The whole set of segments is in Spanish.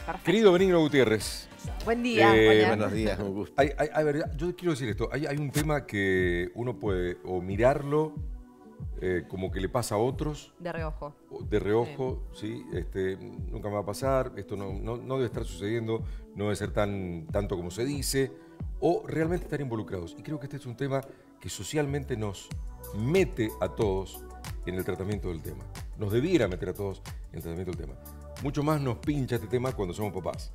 Perfecto. Querido Benigno Gutiérrez. Buen día. Buenos días, un gusto. A ver, yo quiero decir esto. Hay un tema que uno puede o mirarlo como que le pasa a otros, De reojo. de reojo, ¿sí? Nunca me va a pasar, esto no debe estar sucediendo, no debe ser tanto como se dice, o realmente estar involucrados. Y creo que este es un tema que socialmente nos mete a todos en el tratamiento del tema. Nos debiera meter a todos en el tratamiento del tema. Mucho más nos pincha este tema cuando somos papás,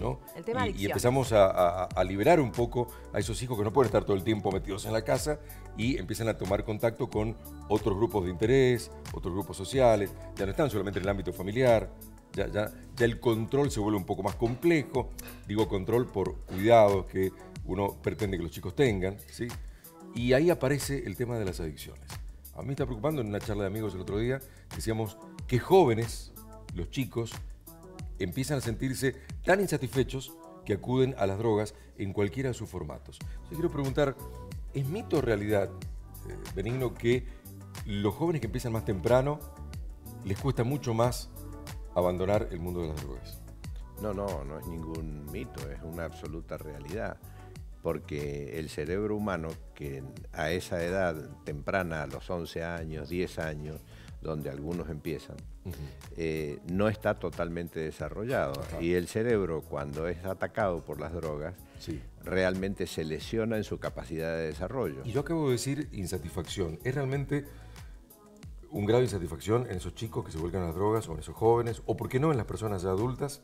¿no? El tema y adicción. empezamos a liberar un poco a esos hijos que no pueden estar todo el tiempo metidos en la casa y empiezan a tomar contacto con otros grupos de interés, otros grupos sociales, ya no están solamente en el ámbito familiar, ya el control se vuelve un poco más complejo, digo control por cuidados que uno pretende que los chicos tengan, ¿sí? Y ahí aparece el tema de las adicciones. A mí me está preocupando, en una charla de amigos el otro día, decíamos que jóvenes, los chicos, empiezan a sentirse tan insatisfechos que acuden a las drogas en cualquiera de sus formatos. Yo quiero preguntar, ¿es mito o realidad, Benigno, que los jóvenes que empiezan más temprano les cuesta mucho más abandonar el mundo de las drogas? No es ningún mito, es una absoluta realidad. Porque el cerebro humano, que a esa edad temprana, a los 11 años, 10 años, donde algunos empiezan, no está totalmente desarrollado. Ajá. Y el cerebro, cuando es atacado por las drogas, Sí. realmente se lesiona en su capacidad de desarrollo. Y yo acabo de decir insatisfacción. ¿Es realmente un grado de insatisfacción en esos chicos que se vuelcan a las drogas o en esos jóvenes? ¿O por qué no en las personas ya adultas?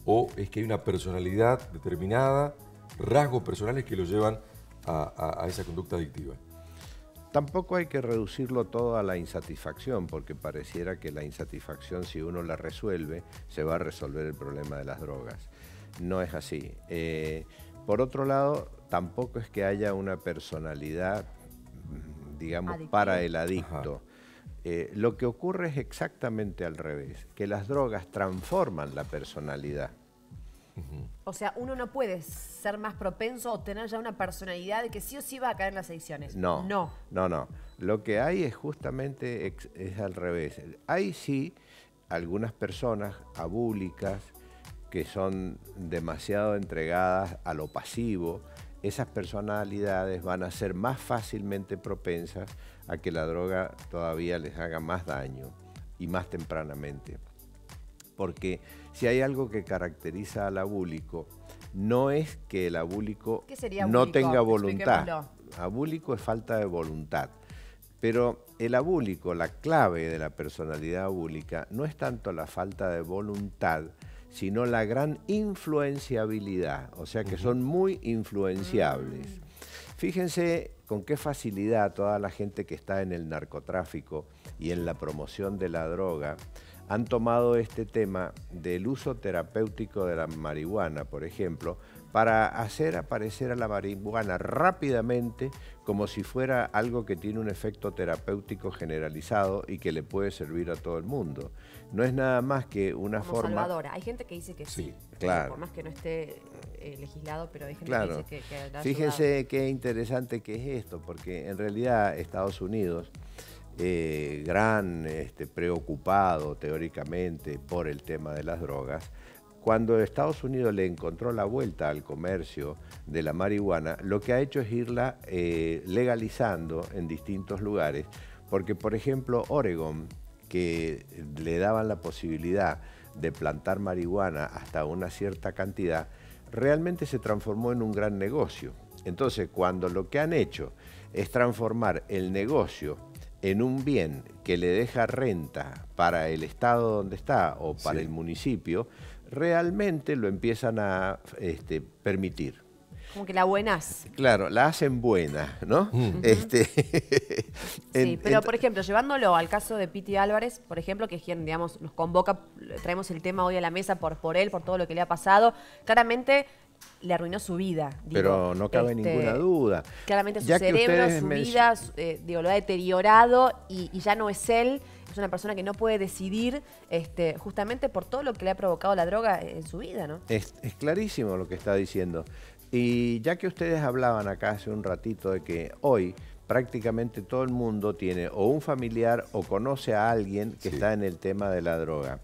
¿O es que hay una personalidad determinada, rasgos personales que los llevan a esa conducta adictiva? Tampoco hay que reducirlo todo a la insatisfacción, porque pareciera que la insatisfacción, si uno la resuelve, se va a resolver el problema de las drogas. No es así. Por otro lado, tampoco es que haya una personalidad, digamos, Adictiva. para el adicto. Lo que ocurre es exactamente al revés, que las drogas transforman la personalidad. O sea, uno no puede ser más propenso o tener ya una personalidad de que sí o sí va a caer en las adicciones. No. No. Lo que hay es justamente es al revés. Hay sí algunas personas abúlicas que son demasiado entregadas a lo pasivo. Esas personalidades van a ser más fácilmente propensas a que la droga todavía les haga más daño y más tempranamente. Porque si hay algo que caracteriza al abúlico, no es que el abúlico ¿Qué sería no abúlico? tenga voluntad. Expliquémoslo. Abúlico es falta de voluntad. Pero el abúlico, la clave de la personalidad abúlica, no es tanto la falta de voluntad, sino la gran influenciabilidad. O sea que son muy influenciables. Fíjense con qué facilidad toda la gente que está en el narcotráfico y en la promoción de la droga han tomado este tema del uso terapéutico de la marihuana, por ejemplo, para hacer aparecer a la marihuana rápidamente como si fuera algo que tiene un efecto terapéutico generalizado y que le puede servir a todo el mundo. No es nada más que una Como forma... salvadora. Hay gente que dice que sí. Claro. Por más que no esté legislado, pero hay gente Claro. que dice que la ha Fíjense qué interesante que es esto, porque en realidad Estados Unidos, gran preocupado teóricamente por el tema de las drogas, cuando Estados Unidos le encontró la vuelta al comercio de la marihuana, lo que ha hecho es irla legalizando en distintos lugares, porque por ejemplo Oregon, que le daban la posibilidad de plantar marihuana hasta una cierta cantidad, realmente se transformó en un gran negocio. Entonces, cuando lo que han hecho es transformar el negocio en un bien que le deja renta para el estado donde está o para el municipio, realmente lo empiezan a permitir. Como que la buenaz. Claro, la hacen buena, ¿no? Sí, pero por ejemplo, llevándolo al caso de Piti Álvarez, por ejemplo, que es quien, digamos, nos convoca, traemos el tema hoy a la mesa por él, por todo lo que le ha pasado, claramente le arruinó su vida. Pero no cabe ninguna duda. Claramente su Ya que cerebro, ustedes su vida, lo ha deteriorado y ya no es él. Es una persona que no puede decidir justamente por todo lo que le ha provocado la droga en su vida, ¿no? Es clarísimo lo que está diciendo. Y ya que ustedes hablaban acá hace un ratito de que hoy prácticamente todo el mundo tiene o un familiar o conoce a alguien que está en el tema de la droga.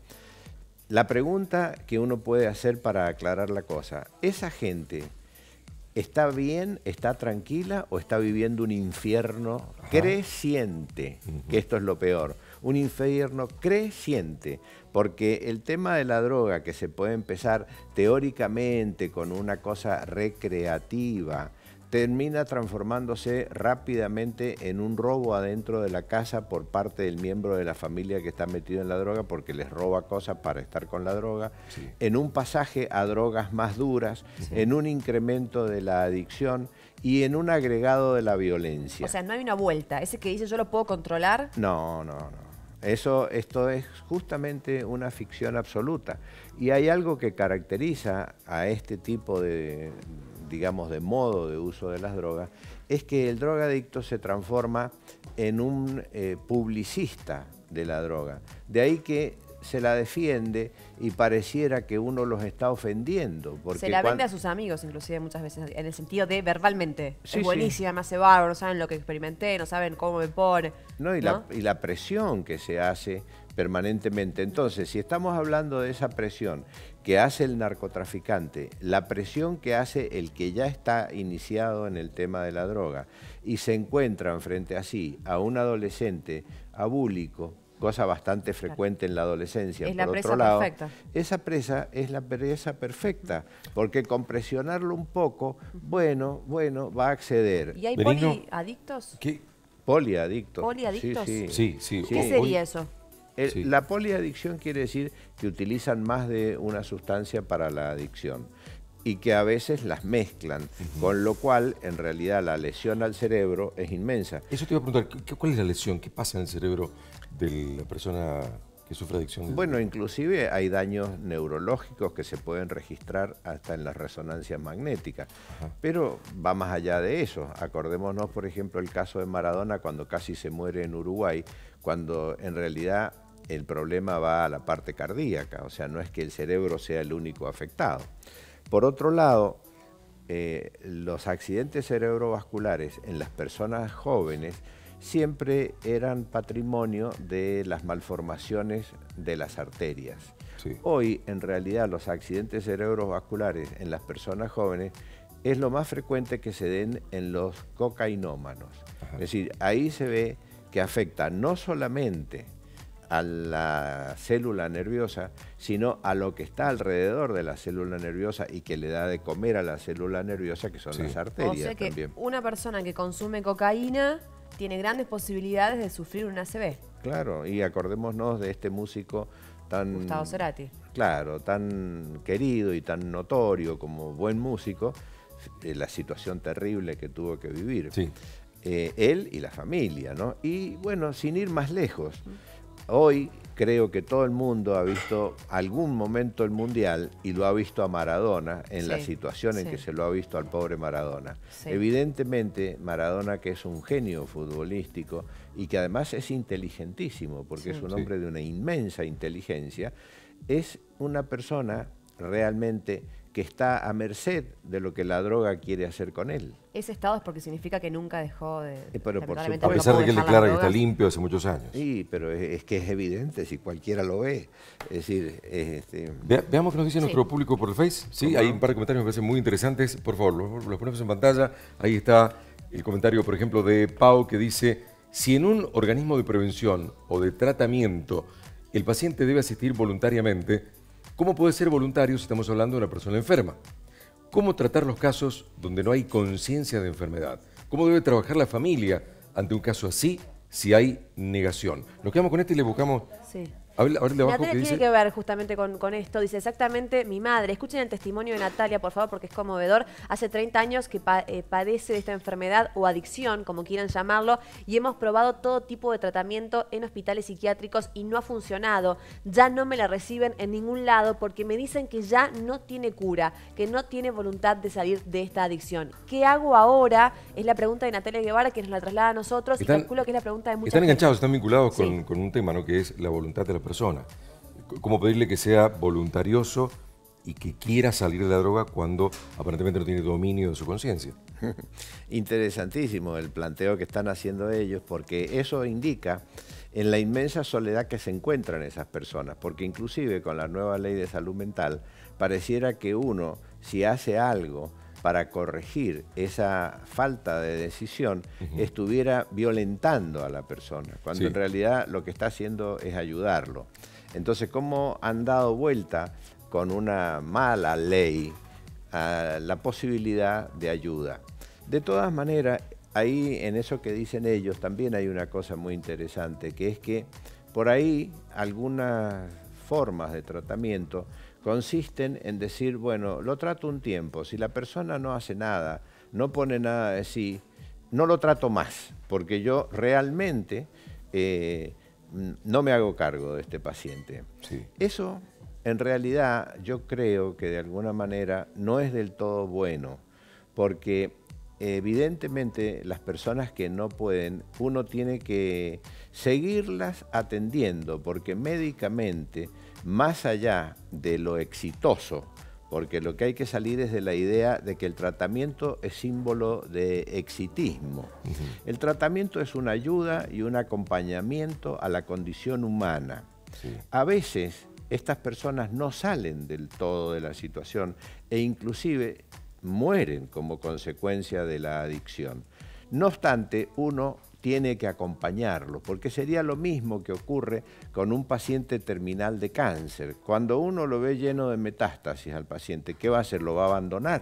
la pregunta que uno puede hacer para aclarar la cosa, ¿esa gente está bien, está tranquila o está viviendo un infierno creciente? Que esto es lo peor, un infierno creciente, porque el tema de la droga, que se puede empezar teóricamente con una cosa recreativa, termina transformándose rápidamente en un robo adentro de la casa por parte del miembro de la familia que está metido en la droga, porque les roba cosas para estar con la droga, en un pasaje a drogas más duras, en un incremento de la adicción y en un agregado de la violencia. O sea, no hay una vuelta. Ese que dice yo lo puedo controlar. No. Esto es justamente una ficción absoluta. Y hay algo que caracteriza a este tipo de, digamos, de modo de uso de las drogas, es que el drogadicto se transforma en un publicista de la droga. De ahí que se la defiende y pareciera que uno los está ofendiendo. Porque se la vende a sus amigos, inclusive, muchas veces, en el sentido de verbalmente. Sí, es buenísima, me hace bárbaro, no saben lo que experimenté, no saben cómo me pone. No, y la presión que se hace permanentemente. Entonces, si estamos hablando de esa presión que hace el narcotraficante, la presión que hace el que ya está iniciado en el tema de la droga, y se encuentran frente a sí a un adolescente abúlico, cosa bastante frecuente en la adolescencia, es por la presa otro lado, perfecta. esa presa es la presa perfecta, porque con presionarlo un poco, bueno, va a acceder. ¿Y hay Benigno, poliadictos? ¿Qué? Poliadictos. ¿Poliadictos? Sí. ¿Qué sería eso? Sí. La poliadicción quiere decir que utilizan más de una sustancia para la adicción y que a veces las mezclan, con lo cual en realidad la lesión al cerebro es inmensa. Eso te iba a preguntar, ¿cuál es la lesión? ¿Qué pasa en el cerebro de la persona que sufre adicción? Bueno, inclusive hay daños neurológicos que se pueden registrar hasta en las resonancias magnéticas, pero va más allá de eso. Acordémonos, por ejemplo, el caso de Maradona cuando casi se muere en Uruguay, cuando en realidad el problema va a la parte cardíaca, o sea, no es que el cerebro sea el único afectado. Por otro lado, los accidentes cerebrovasculares en las personas jóvenes siempre eran patrimonio de las malformaciones de las arterias. Sí. Hoy, en realidad, los accidentes cerebrovasculares en las personas jóvenes es lo más frecuente que se den en los cocainómanos. Es decir, ahí se ve que afecta no solamente a la célula nerviosa, sino a lo que está alrededor de la célula nerviosa y que le da de comer a la célula nerviosa, que son las arterias o sea que también. una persona que consume cocaína tiene grandes posibilidades de sufrir un ACV. Claro, y acordémonos de este músico tan... Gustavo Cerati. Claro, tan querido y tan notorio como buen músico, la situación terrible que tuvo que vivir. Sí. Él y la familia, ¿no? Y bueno, sin ir más lejos, hoy creo que todo el mundo ha visto algún momento el Mundial y lo ha visto a Maradona en la situación en que se lo ha visto al pobre Maradona. Sí. Evidentemente, Maradona, que es un genio futbolístico y que además es inteligentísimo, porque es un hombre de una inmensa inteligencia, es una persona realmente que está a merced de lo que la droga quiere hacer con él. Ese estado es porque significa que nunca dejó de... Pero por lamentablemente A supuesto. pesar de que él no pudo declara que dejar está las limpio hace muchos años. Sí, pero es que es evidente si cualquiera lo ve. Es decir, Veamos qué nos dice nuestro público por el Face. Sí, hay un par de comentarios que me parecen muy interesantes. Por favor, los ponemos en pantalla. Ahí está el comentario, por ejemplo, de Pau, que dice: si en un organismo de prevención o de tratamiento el paciente debe asistir voluntariamente, ¿cómo puede ser voluntario si estamos hablando de una persona enferma? ¿Cómo tratar los casos donde no hay conciencia de enfermedad? ¿Cómo debe trabajar la familia ante un caso así si hay negación? Nos quedamos con este y le buscamos... Sí. A ver de abajo Natalia que tiene dice... que ver justamente con esto. Dice exactamente mi madre. Escuchen el testimonio de Natalia, por favor, porque es conmovedor. Hace 30 años que padece de esta enfermedad o adicción, como quieran llamarlo, y hemos probado todo tipo de tratamiento en hospitales psiquiátricos y no ha funcionado. Ya no me la reciben en ningún lado porque me dicen que ya no tiene cura, que no tiene voluntad de salir de esta adicción. ¿Qué hago ahora? Es la pregunta de Natalia Guevara, que nos la traslada a nosotros y calculo que es la pregunta de muchas Están enganchados, gente. están vinculados con un tema, ¿no?, que es la voluntad de la persona. ¿Cómo pedirle que sea voluntarioso y que quiera salir de la droga cuando aparentemente no tiene dominio de su conciencia? Interesantísimo el planteo que están haciendo ellos, porque eso indica en la inmensa soledad que se encuentran esas personas, porque inclusive con la nueva ley de salud mental pareciera que uno, si hace algo para corregir esa falta de decisión, estuviera violentando a la persona, cuando en realidad lo que está haciendo es ayudarlo. Entonces, ¿cómo han dado vuelta con una mala ley a la posibilidad de ayuda? De todas maneras, ahí en eso que dicen ellos también hay una cosa muy interesante, que es que por ahí algunas formas de tratamiento consisten en decir, bueno, lo trato un tiempo, si la persona no hace nada, no pone nada de sí, no lo trato más, porque yo realmente no me hago cargo de este paciente. Sí. Eso, en realidad, yo creo que de alguna manera no es del todo bueno, porque evidentemente las personas que no pueden, uno tiene que seguirlas atendiendo, porque médicamente, más allá de lo exitoso, porque lo que hay que salir es de la idea de que el tratamiento es símbolo de exitismo. El tratamiento es una ayuda y un acompañamiento a la condición humana. A veces estas personas no salen del todo de la situación e inclusive mueren como consecuencia de la adicción. No obstante, uno tiene que acompañarlo, porque sería lo mismo que ocurre con un paciente terminal de cáncer. Cuando uno lo ve lleno de metástasis al paciente, ¿qué va a hacer? ¿Lo va a abandonar?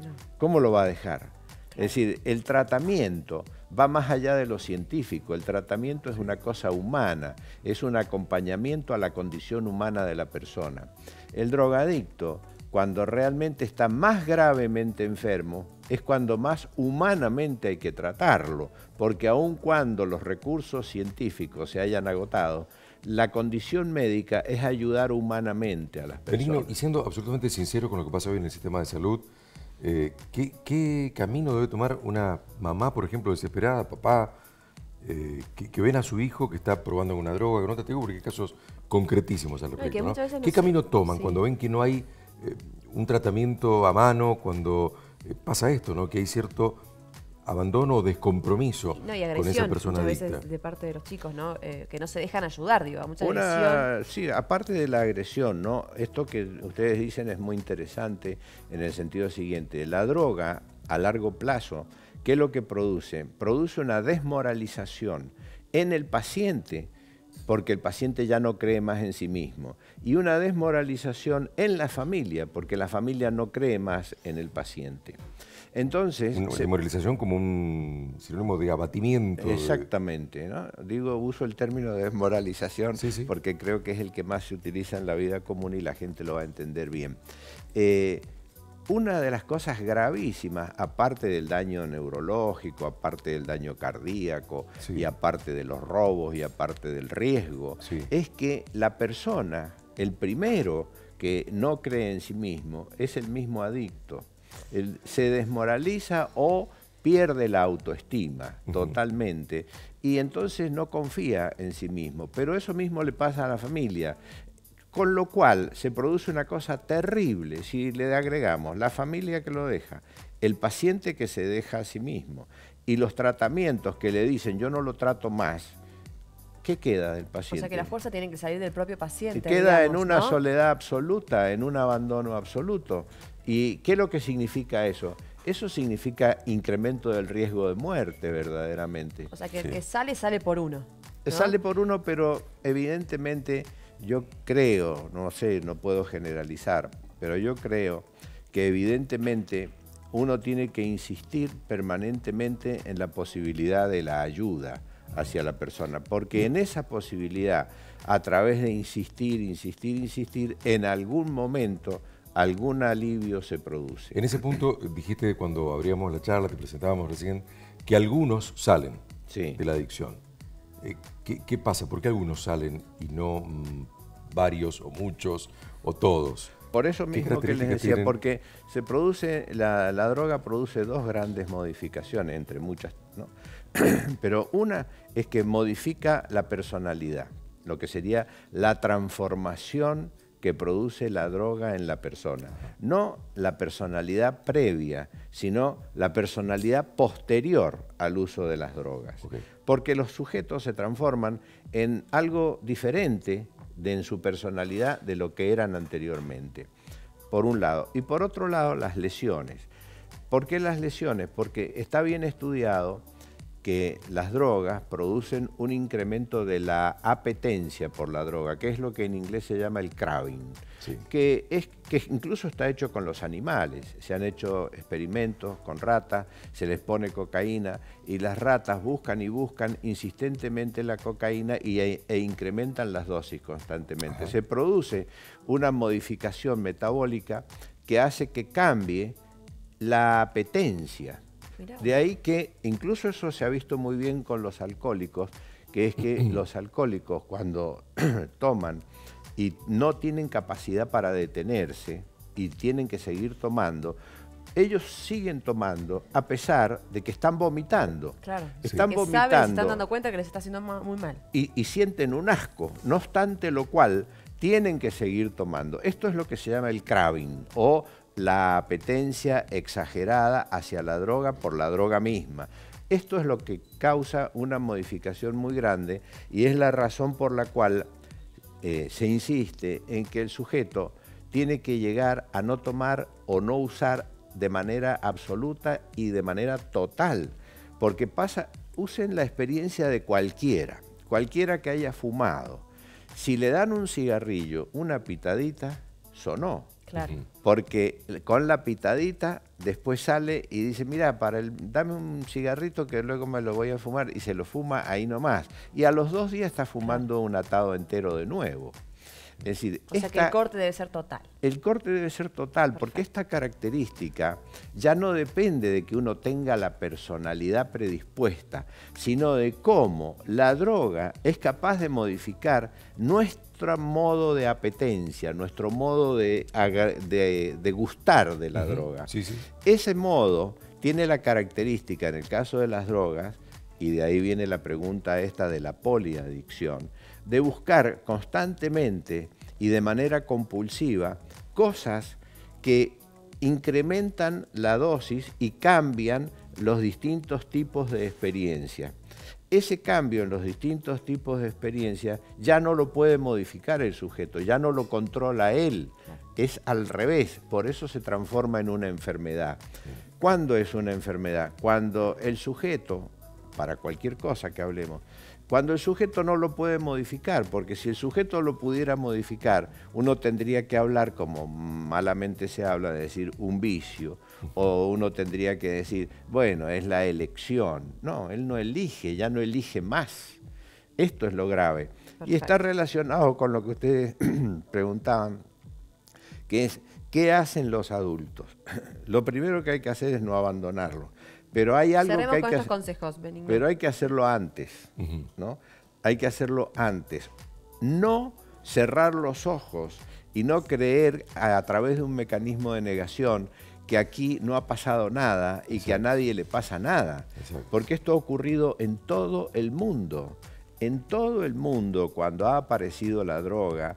No. ¿Cómo lo va a dejar? Es decir, el tratamiento va más allá de lo científico, el tratamiento es una cosa humana, es un acompañamiento a la condición humana de la persona. El drogadicto, cuando realmente está más gravemente enfermo, es cuando más humanamente hay que tratarlo, porque aun cuando los recursos científicos se hayan agotado, la condición médica es ayudar humanamente a las personas. Benigno, y siendo absolutamente sincero con lo que pasa hoy en el sistema de salud, ¿qué camino debe tomar una mamá, por ejemplo, desesperada, papá, que ven a su hijo que está probando una droga, que no te digo porque hay casos concretísimos al respecto, ¿no? ¿Qué camino toman cuando ven que no hay un tratamiento a mano, cuando pasa esto, ¿no? Que hay cierto abandono o descompromiso con esa persona adicta? Veces de parte de los chicos, ¿no? Que no se dejan ayudar, digo, mucha agresión. Sí, aparte de la agresión, ¿no? Esto que ustedes dicen es muy interesante en el sentido siguiente. La droga, a largo plazo, ¿qué es lo que produce? Produce una desmoralización en el paciente, porque el paciente ya no cree más en sí mismo, y una desmoralización en la familia, porque la familia no cree más en el paciente. Entonces, desmoralización como un sinónimo de abatimiento. Exactamente, ¿no? Digo, uso el término de desmoralización porque creo que es el que más se utiliza en la vida común y la gente lo va a entender bien. Una de las cosas gravísimas, aparte del daño neurológico, aparte del daño cardíaco, y aparte de los robos y aparte del riesgo, es que la persona, el primero que no cree en sí mismo, es el mismo adicto. Se desmoraliza o pierde la autoestima totalmente y entonces no confía en sí mismo. Pero eso mismo le pasa a la familia. Con lo cual se produce una cosa terrible si le agregamos la familia que lo deja, el paciente que se deja a sí mismo y los tratamientos que le dicen yo no lo trato más. ¿Qué queda del paciente? O sea que la fuerza tiene que salir del propio paciente. Queda digamos, en una ¿no? soledad absoluta, en un abandono absoluto. ¿Y qué es lo que significa eso? Eso significa incremento del riesgo de muerte verdaderamente. O sea que el que sale por uno, ¿no? Sale por uno, pero evidentemente yo creo, no sé, no puedo generalizar, pero yo creo que evidentemente uno tiene que insistir permanentemente en la posibilidad de la ayuda hacia la persona, porque en esa posibilidad, a través de insistir, en algún momento algún alivio se produce. En ese punto dijiste cuando abríamos la charla, te presentábamos recién, que algunos salen de la adicción. ¿Qué pasa? ¿Por qué algunos salen y no varios o muchos o todos? Por eso mismo que les decía, porque se produce, la droga produce dos grandes modificaciones, entre muchas, ¿no? Pero una es que modifica la personalidad, lo que sería la transformación que produce la droga en la persona. No la personalidad previa, sino la personalidad posterior al uso de las drogas. Okay. Porque los sujetos se transforman en algo diferente en su personalidad de lo que eran anteriormente, por un lado. Y por otro lado, las lesiones. ¿Por qué las lesiones? Porque está bien estudiado que las drogas producen un incremento de la apetencia por la droga, que es lo que en inglés se llama el craving, Sí. que incluso está hecho con los animales. Se han hecho experimentos con ratas, se les pone cocaína y las ratas buscan y buscan insistentemente la cocaína e incrementan las dosis constantemente. Ajá. Se produce una modificación metabólica que hace que cambie la apetencia. Mirá. De ahí que incluso eso se ha visto muy bien con los alcohólicos, que es que los alcohólicos cuando toman y no tienen capacidad para detenerse y tienen que seguir tomando, ellos siguen tomando a pesar de que están vomitando. Claro. Están que vomitando. Saben, se están dando cuenta que les está haciendo muy mal. Y sienten un asco, no obstante lo cual tienen que seguir tomando. Esto es lo que se llama el craving o la apetencia exagerada hacia la droga por la droga misma. Esto es lo que causa una modificación muy grande y es la razón por la cual se insiste en que el sujeto tiene que llegar a no tomar o no usar de manera absoluta y de manera total, porque usen la experiencia de cualquiera que haya fumado. Si le dan un cigarrillo, una pitadita, sonó. Claro. Porque con la pitadita después sale y dice, mira, dame un cigarrito que luego me lo voy a fumar, y se lo fuma ahí nomás. Y a los 2 días está fumando un atado entero de nuevo. Es decir, o sea que el corte debe ser total. El corte debe ser total. Perfecto. Porque esta característica ya no depende de que uno tenga la personalidad predispuesta, sino de cómo la droga es capaz de modificar nuestro modo de apetencia, nuestro modo de gustar de la droga. Sí, sí. Ese modo tiene la característica, en el caso de las drogas, y de ahí viene la pregunta esta de la poliadicción, de buscar constantemente y de manera compulsiva cosas que incrementan la dosis y cambian los distintos tipos de experiencia. Ese cambio en los distintos tipos de experiencia ya no lo puede modificar el sujeto, ya no lo controla él, es al revés, por eso se transforma en una enfermedad. ¿Cuándo es una enfermedad? Cuando el sujeto, para cualquier cosa que hablemos, cuando el sujeto no lo puede modificar, porque si el sujeto lo pudiera modificar, uno tendría que hablar, como malamente se habla, de decir un vicio, o uno tendría que decir, bueno, es la elección. No, él no elige, ya no elige más. Esto es lo grave. Perfecto. Y está relacionado con lo que ustedes preguntaban, que es, ¿qué hacen los adultos? Lo primero que hay que hacer es no abandonarlo. Pero hay algo que hay que hacer, consejos, Benigno. Pero hay que hacerlo antes, ¿no? Hay que hacerlo antes. No cerrar los ojos y no creer a través de un mecanismo de negación que aquí no ha pasado nada y que a nadie le pasa nada. Exacto. Porque esto ha ocurrido en todo el mundo. En todo el mundo, cuando ha aparecido la droga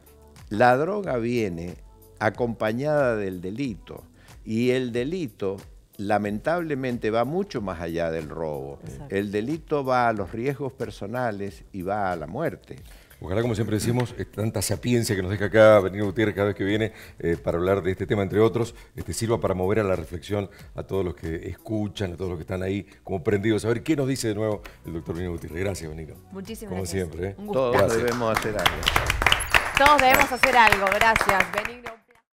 viene acompañada del delito. Y el delito lamentablemente va mucho más allá del robo. Exacto. El delito va a los riesgos personales y va a la muerte. Ojalá, como siempre decimos, tanta sapiencia que nos deja acá Benigno Gutiérrez cada vez que viene para hablar de este tema, entre otros, sirva para mover a la reflexión a todos los que escuchan, a todos los que están ahí como prendidos. A ver qué nos dice de nuevo el doctor Benigno Gutiérrez. Gracias, Benigno. Muchísimas como gracias. Como siempre. Todos debemos hacer algo. Todos debemos hacer algo. Gracias, Benigno.